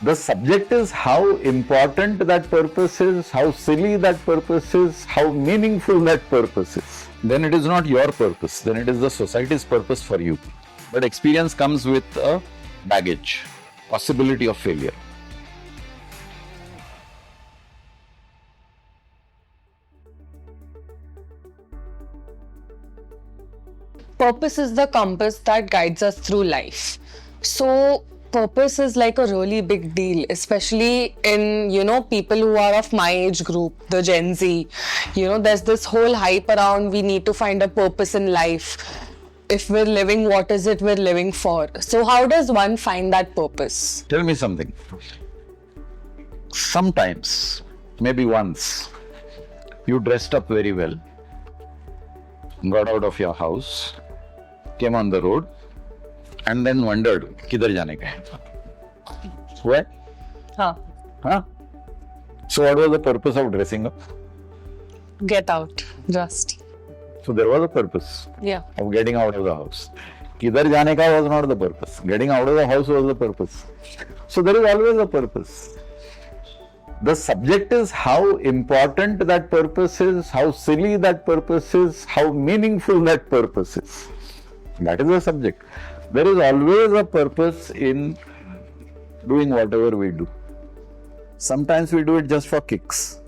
The subject is how important that purpose is, how silly that purpose is, how meaningful that purpose is. Then it is not your purpose, then it is the society's purpose for you. But experience comes with a baggage, possibility of failure. Purpose is the compass that guides us through life. So, purpose is like a really big deal, especially in, people who are of my age group, the Gen Z. There's this whole hype around we need to find a purpose in life. If we're living, what is it we're living for? So, how does one find that purpose? Tell me something. Sometimes, maybe once, you dressed up very well, got out of your house, came on the road, and then wondered, किधर जाने का है? What? Huh? So what was the purpose of dressing up? Get out, just. So there was a purpose of getting out of the house. किधर जाने का was not the purpose. Getting out of the house was the purpose. So there is always a purpose. The subject is how important that purpose is, how silly that purpose is, how meaningful that purpose is. That is the subject. There is always a purpose in doing whatever we do. Sometimes we do it just for kicks.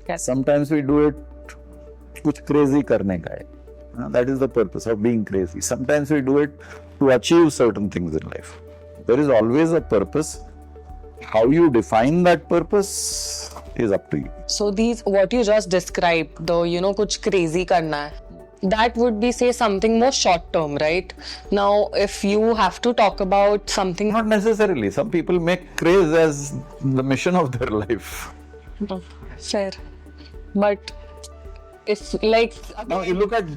Yes. Sometimes we do it कुछ crazy करने का है. That is the purpose of being crazy. Sometimes we do it to achieve certain things in life. There is always a purpose. How you define that purpose is up to you. So what you just described, the कुछ crazy करना है, that would be, say, something more short term, right? Now, if you have to talk about something... Not necessarily. Some people make craze as the mission of their life. Fair. But if like... Now, you look at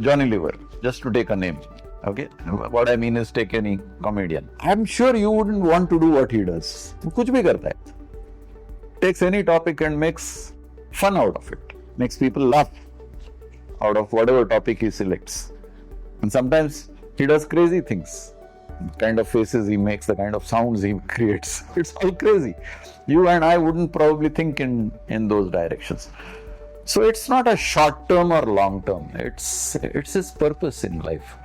Johnny Lever, just to take a name. Okay? What I mean is take any comedian. I'm sure you wouldn't want to do what he does. कुछ भी करता है. Takes any topic and makes fun out of it. Makes people laugh out of whatever topic he selects. And sometimes he does crazy things. The kind of faces he makes, the kind of sounds he creates. It's all crazy. You and I wouldn't probably think in those directions. So it's not a short term or long term. It's his purpose in life.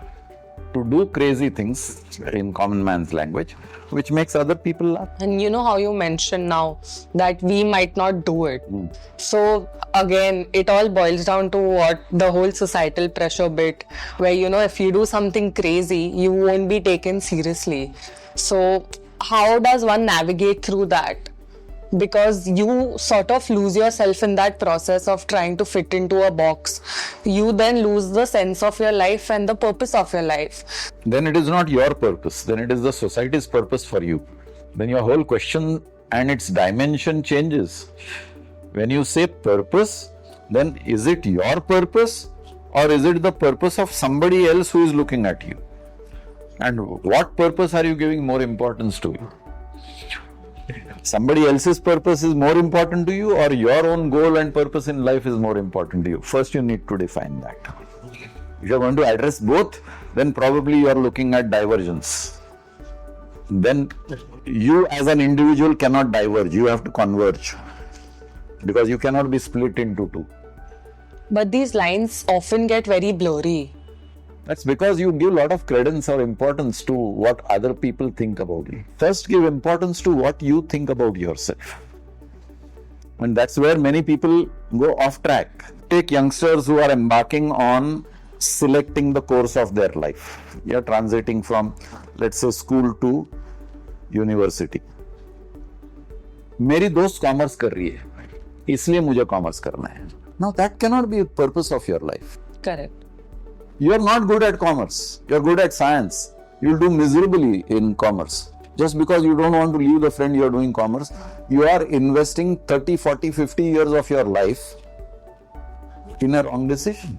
To do crazy things, in common man's language, which makes other people laugh. And you know how you mentioned now that we might not do it. So again, it all boils down to what the whole societal pressure bit, where if you do something crazy, you won't be taken seriously. So how does one navigate through that? Because you sort of lose yourself in that process of trying to fit into a box. You then lose the sense of your life and the purpose of your life. Then it is not your purpose, then it is the society's purpose for you. Then your whole question and its dimension changes. When you say purpose, then is it your purpose or is it the purpose of somebody else who is looking at you? And what purpose are you giving more importance to? Somebody else's purpose is more important to you, or your own goal and purpose in life is more important to you? First, you need to define that. If you are going to address both, then probably you are looking at divergence. Then you as an individual cannot diverge, you have to converge. Because you cannot be split into two. But these lines often get very blurry. That's because you give a lot of credence or importance to what other people think about you. First, give importance to what you think about yourself. And that's where many people go off track. Take youngsters who are embarking on selecting the course of their life. You're transiting from, let's say, school to university. मेरी दोस्त commerce कर रही है, इसलिए मुझे commerce करना है. Now that cannot be the purpose of your life. Correct. You are not good at commerce. You are good at science. You will do miserably in commerce. Just because you don't want to leave the friend you are doing commerce, you are investing 30, 40, 50 years of your life in a wrong decision.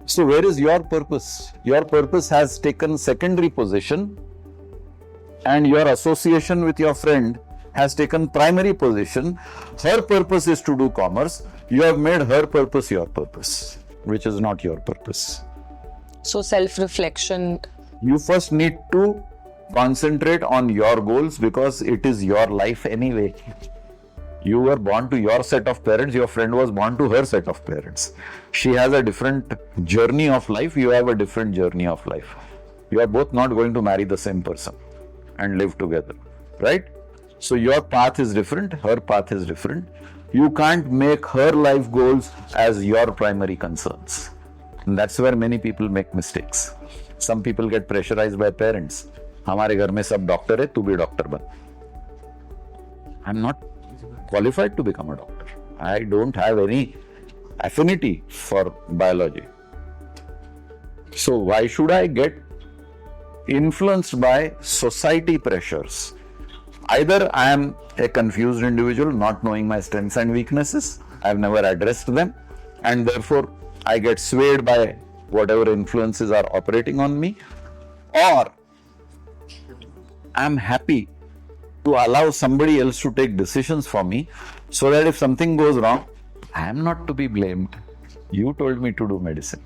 So where is your purpose? Your purpose has taken secondary position and your association with your friend has taken primary position. Her purpose is to do commerce. You have made her purpose your purpose, which is not your purpose. So self-reflection. You first need to Concentrate on your goals because it is your life anyway. You were born to your set of parents, your friend was born to her set of parents. She has a different journey of life, you have a different journey of life. You are both not going to marry the same person and live together, right? So your path is different, her path is different. You can't make her life goals as your primary concerns. And that's where many people make mistakes. Some people get pressurized by parents. हमारे घर में सब doctor है, तू भी doctor बन. I'm not qualified to become a doctor. I don't have any affinity for biology. So why should I get influenced by society pressures? Either I am a confused individual, not knowing my strengths and weaknesses, I've never addressed them, and therefore I get swayed by whatever influences are operating on me, or I'm happy to allow somebody else to take decisions for me so that if something goes wrong, I am not to be blamed. You told me to do medicine.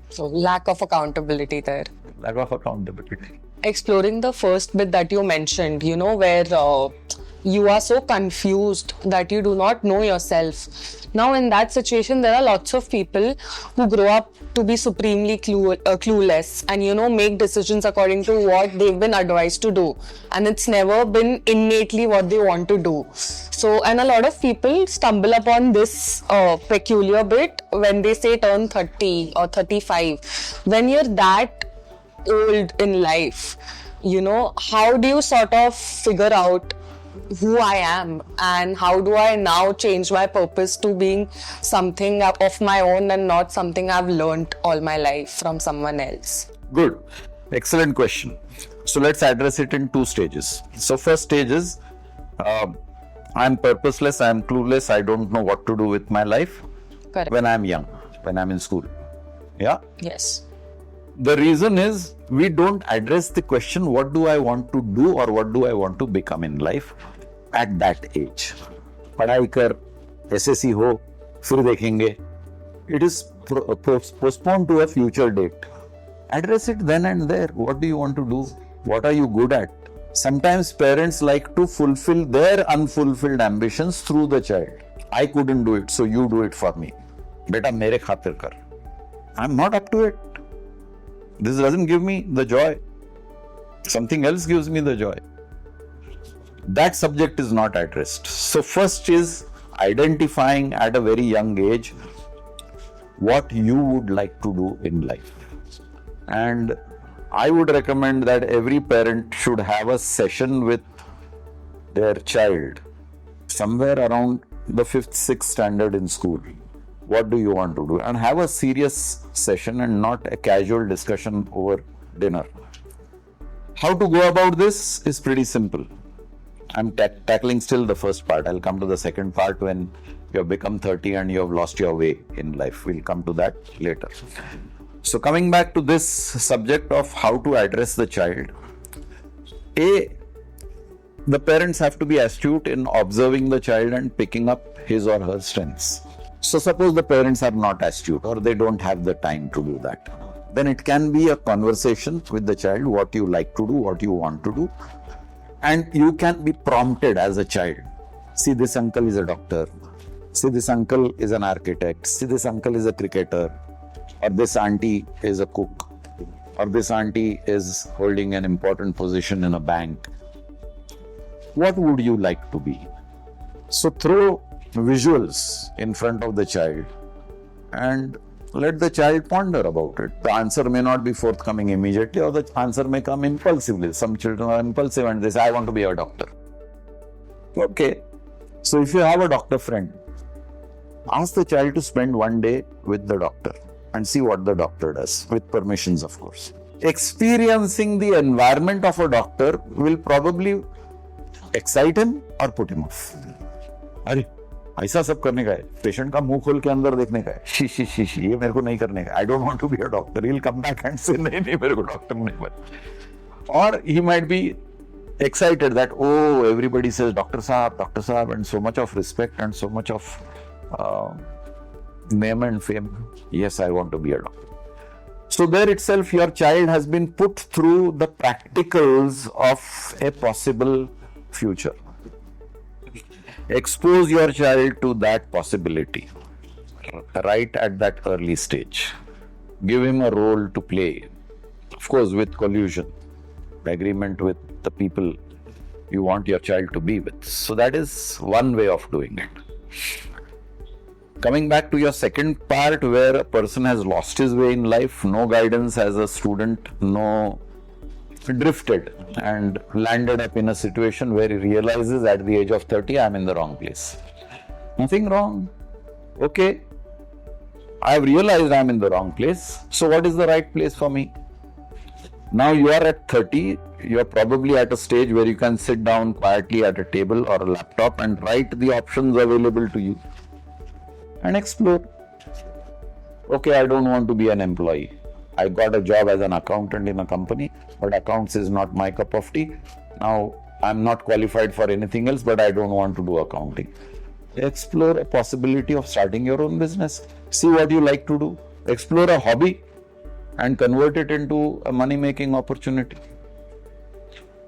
So lack of accountability there. Lack of accountability. Exploring the first bit that you mentioned, where you are so confused that you do not know yourself. Now, in that situation, there are lots of people who grow up to be supremely clueless and, make decisions according to what they've been advised to do. And it's never been innately what they want to do. So, and a lot of people stumble upon this peculiar bit when they say turn 30 or 35. When you're that old in life, how do you sort of figure out who I am and how do I now change my purpose to being something of my own and not something I've learned all my life from someone else? Good. Excellent question. So let's address it in two stages. So first stage is I'm purposeless, I'm clueless, I don't know what to do with my life. Correct. When I'm young, when I'm in school. Yeah? Yes. The reason is we don't address the question, what do I want to do or what do I want to become in life at that age. पढ़ाई कर, SSC हो, फिर देखेंगे. It is postponed to a future date. Address it then and there. What do you want to do? What are you good at? Sometimes parents like to fulfill their unfulfilled ambitions through the child. I couldn't do it, so you do it for me. Beta, mere khatir kar. I'm not up to it. This doesn't give me the joy. Something else gives me the joy. That subject is not addressed. So first is identifying at a very young age what you would like to do in life. And I would recommend that every parent should have a session with their child somewhere around the 5th, 6th standard in school. What do you want to do? And have a serious session and not a casual discussion over dinner. How to go about this is pretty simple. I'm tackling still the first part. I'll come to the second part when you have become 30 and you have lost your way in life. We'll come to that later. So coming back to this subject of how to address the child. The parents have to be astute in observing the child and picking up his or her strengths. So suppose the parents are not astute or they don't have the time to do that. Then it can be a conversation with the child, what you like to do, what you want to do. And you can be prompted as a child. See, this uncle is a doctor. See, this uncle is an architect. See, this uncle is a cricketer. Or this auntie is a cook. Or this auntie is holding an important position in a bank. What would you like to be? So throw visuals in front of the child and let the child ponder about it. The answer may not be forthcoming immediately or the answer may come impulsively. Some children are impulsive and they say, I want to be a doctor. Okay. So if you have a doctor friend, ask the child to spend one day with the doctor and see what the doctor does, with permissions of course. Experiencing the environment of a doctor will probably excite him or put him off. अरे ऐसा सब करने का है, patient का मुंह खोल के अंदर देखने का है, शी ये मेरे को नहीं करने का, I don't want to be a doctor. He'll come back and say नहीं मेरे को डॉक्टर नहीं बन. Or he might be excited that everybody says doctor साहब and so much of respect and so much of name and fame. Yes, I want to be a doctor. So there itself your child has been put through the practicals of a possible future. Expose your child to that possibility right at that early stage. Give him a role to play, of course with collusion, agreement with the people you want your child to be with. So that is one way of doing it. Coming back to your second part, where a person has lost his way in life, no guidance as a student, drifted and landed up in a situation where he realizes at the age of 30, I'm in the wrong place. Nothing wrong. Okay, I've realized I'm in the wrong place. So what is the right place for me? Now you are at 30, you are probably at a stage where you can sit down quietly at a table or a laptop and write the options available to you and explore. Okay, I don't want to be an employee. I got a job as an accountant in a company, but accounts is not my cup of tea. Now I'm not qualified for anything else, but I don't want to do accounting. Explore a possibility of starting your own business. See what you like to do. Explore a hobby and convert it into a money-making opportunity.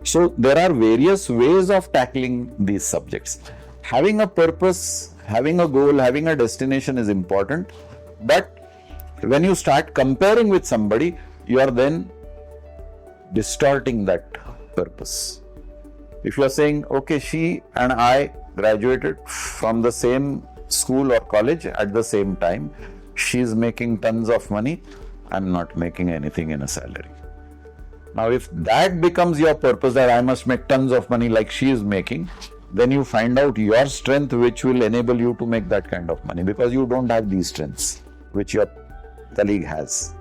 So there are various ways of tackling these subjects. Having a purpose, having a goal, having a destination is important, but when you start comparing with somebody, you are then distorting that purpose. If you are saying, okay, she and I graduated from the same school or college at the same time, she is making tons of money, I'm not making anything in a salary. Now, if that becomes your purpose, that I must make tons of money like she is making, then you find out your strength which will enable you to make that kind of money, because you don't have these strengths which your colleague has.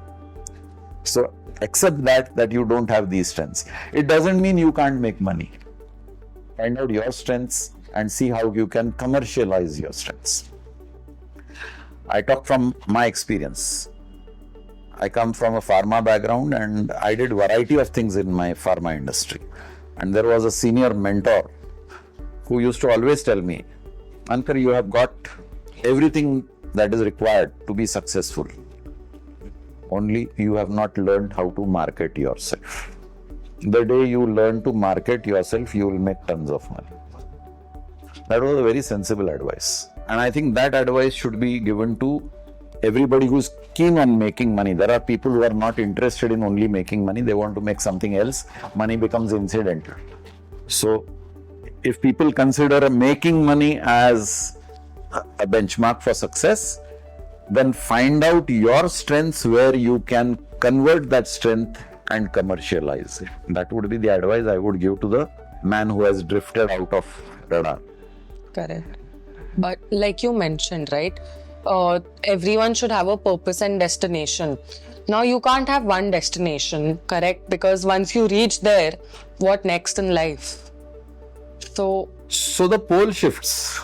So accept that you don't have these strengths. It doesn't mean you can't make money. Find out your strengths and see how you can commercialize your strengths. I talk from my experience. I come from a pharma background and I did variety of things in my pharma industry. And there was a senior mentor who used to always tell me, Ankar, you have got everything that is required to be successful. Only you have not learned how to market yourself. The day you learn to market yourself, you will make tons of money. That was a very sensible advice. And I think that advice should be given to everybody who's keen on making money. There are people who are not interested in only making money. They want to make something else. Money becomes incidental. So if people consider making money as a benchmark for success, then find out your strengths where you can convert that strength and commercialize it. That would be the advice I would give to the man who has drifted out of radar. Correct. But like you mentioned, right? Everyone should have a purpose and destination. Now you can't have one destination, correct? Because once you reach there, what next in life? So the pole shifts.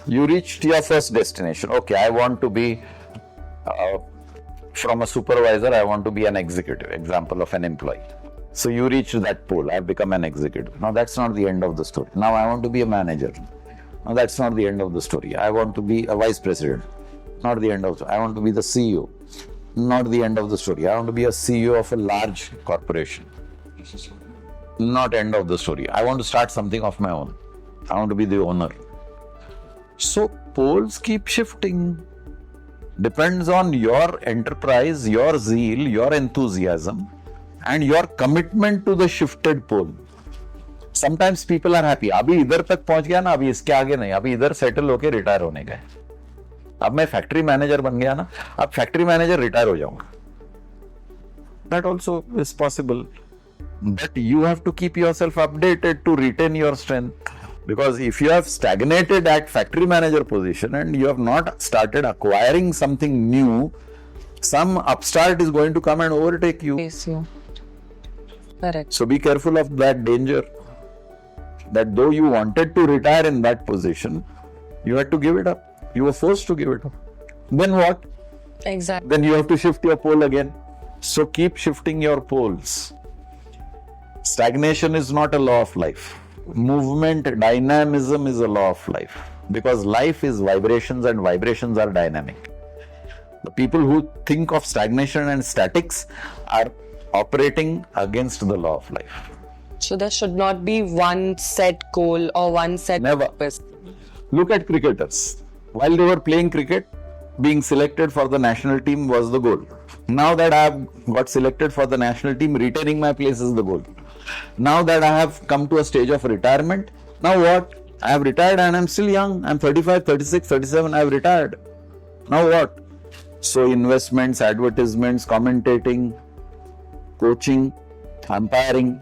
You reached your first destination. Okay, I want to be from a supervisor, I want to be an executive, example of an employee. So you reached that pole, I've become an executive. Now that's not the end of the story. Now I want to be a manager. Now that's not the end of the story. I want to be a vice president. Not the end of the story. I want to be the CEO. Not the end of the story. I want to be a CEO of a large corporation. Not end of the story. I want to start something of my own. I want to be the owner. So poles keep shifting. Depends on your enterprise, your zeal, your enthusiasm, and your commitment to the shifted pole. Sometimes people are happy. अभी इधर तक पहुंच गया ना, अभी इसके आगे नहीं, अभी इधर सेटल होके रिटायर होने गए. अब मैं फैक्ट्री मैनेजर बन गया ना, अब फैक्ट्री मैनेजर रिटायर हो जाऊंगा. That also is possible. But you have to keep yourself updated to retain your strength. Because if you have stagnated at factory manager position and you have not started acquiring something new, some upstart is going to come and overtake you. yes, you. Correct. So be careful of that danger. That though you wanted to retire in that position, you had to give it up. You were forced to give it up. Then what? Exactly. Then you have to shift your pole again. So keep shifting your poles. Stagnation is not a law of life. Movement, dynamism is a law of life. Because life is vibrations and vibrations are dynamic. The people who think of stagnation and statics are operating against the law of life. So there should not be one set goal or one set Never. purpose. Look at cricketers. While they were playing cricket, being selected for the national team was the goal. Now that I have got selected for the national team, retaining my place is the goal. Now that I have come to a stage of retirement, now what? I have retired and I'm still young. I'm 35, 36, 37, I have retired. Now what? So investments, advertisements, commentating, coaching, umpiring,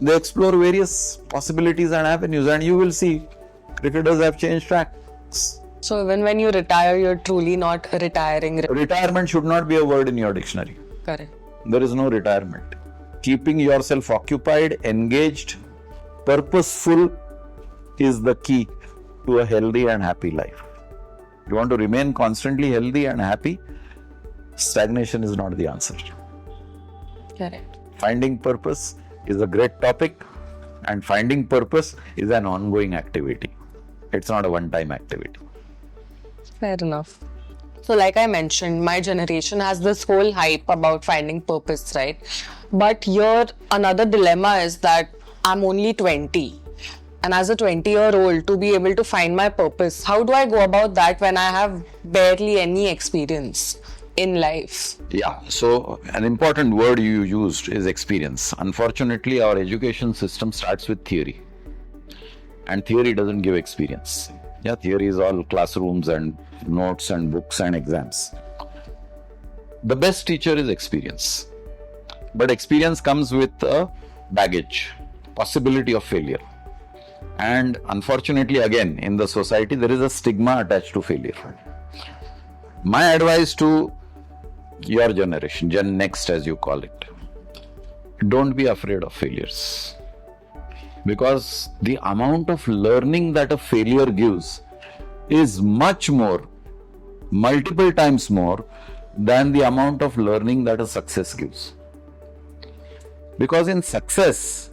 they explore various possibilities and avenues, and you will see cricketers have changed tracks. So even when you retire, you're truly not retiring. Retirement should not be a word in your dictionary. Correct. There is no retirement. Keeping yourself occupied, engaged, purposeful is the key to a healthy and happy life. You want to remain constantly healthy and happy, stagnation is not the answer. Correct. Finding purpose is a great topic, and finding purpose is an ongoing activity. It's not a one-time activity. Fair enough. So like I mentioned, my generation has this whole hype about finding purpose, right? But here another dilemma is that I'm only 20. And as a 20-year-old, to be able to find my purpose, how do I go about that when I have barely any experience in life? Yeah, so an important word you used is experience. Unfortunately, our education system starts with theory. And theory doesn't give experience. Yeah, theory is all classrooms and notes and books and exams. The best teacher is experience. But experience comes with a baggage, possibility of failure. And unfortunately, again, in the society, there is a stigma attached to failure. My advice to your generation, Gen Next as you call it, don't be afraid of failures. Because the amount of learning that a failure gives is much more, multiple times more than the amount of learning that a success gives. Because in success,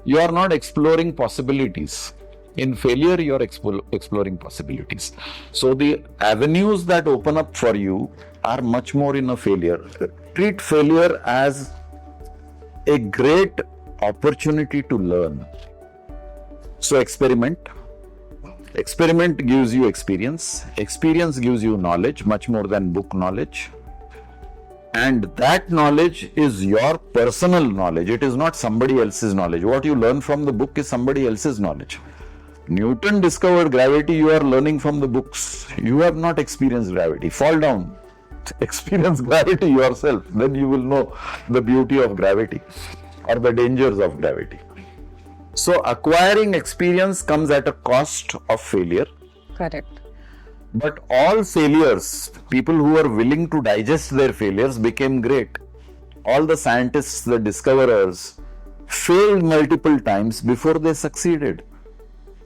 you are not exploring possibilities. In failure, you are exploring possibilities. So the avenues that open up for you are much more in a failure. Treat failure as a great opportunity to learn. So experiment. Experiment gives you experience. Experience gives you knowledge, much more than book knowledge. And that knowledge is your personal knowledge. It is not somebody else's knowledge. What you learn from the book is somebody else's knowledge. Newton discovered gravity, you are learning from the books. You have not experienced gravity. Fall down. Experience gravity yourself. Then you will know the beauty of gravity or the dangers of gravity. So acquiring experience comes at a cost of failure. Correct. But all failures, people who were willing to digest their failures became great. All the scientists, the discoverers, failed multiple times before they succeeded.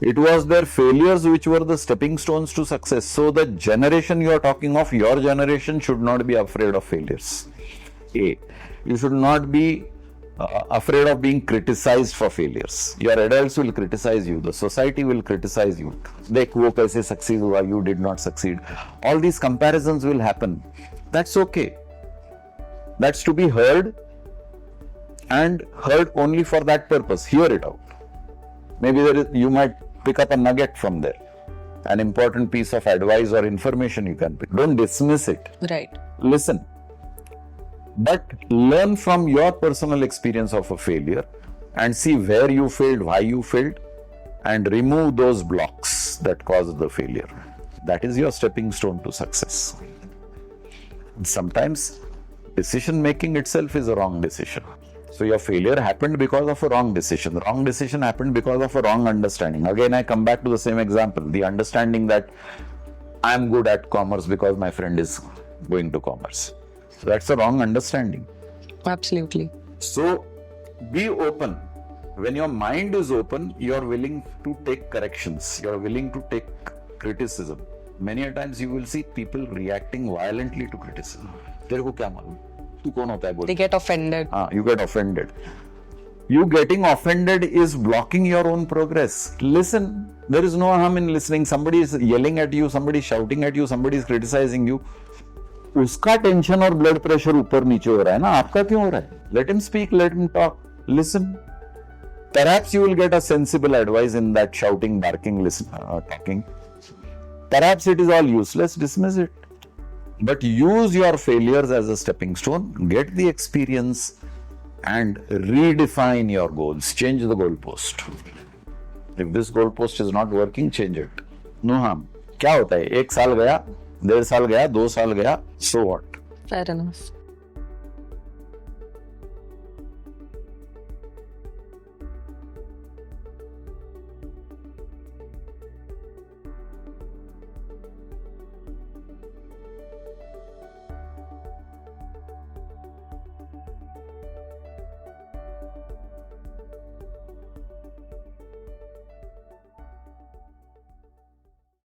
It was their failures which were the stepping stones to success. So the generation you are talking of, your generation, should not be afraid of failures. A. You should not be afraid of being criticized for failures. Your adults will criticize you. The society will criticize you. Dekh wo kaise succeed hua, you did not succeed. All these comparisons will happen. That's okay. That's to be heard, and heard only for that purpose. Hear it out. Maybe you might pick up a nugget from there. An important piece of advice or information you can pick. Don't dismiss it. Right. Listen. But learn from your personal experience of a failure and see where you failed, why you failed, and remove those blocks that caused the failure. That is your stepping stone to success. Sometimes decision making itself is a wrong decision. So your failure happened because of a wrong decision. The wrong decision happened because of a wrong understanding. Again, I come back to the same example. The understanding that I am good at commerce because my friend is going to commerce. So that's a wrong understanding. Absolutely. So be open. When your mind is open, you're willing to take corrections. You're willing to take criticism. Many a times you will see people reacting violently to criticism. तेरे को क्या मालूम? तू कौन होता है बोल? They get offended. You get offended. You getting offended is blocking your own progress. Listen. There is no harm in listening. Somebody is yelling at you, somebody is shouting at you, somebody is criticizing you. उसका tension और blood pressure ऊपर नीचे हो रहा है ना, आपका क्यों हो रहा है? Let him speak, let him talk, listen. Perhaps you will get a sensible advice in that shouting, barking, talking. Perhaps it is all useless, dismiss it. But use your failures as a stepping stone, get the experience and redefine your goals. Change the goalpost. If this goalpost is not working, change it. No harm. क्या होता है? 1 साल गया, 1.5 साल गया, 2 साल गया, so what? Fair enough.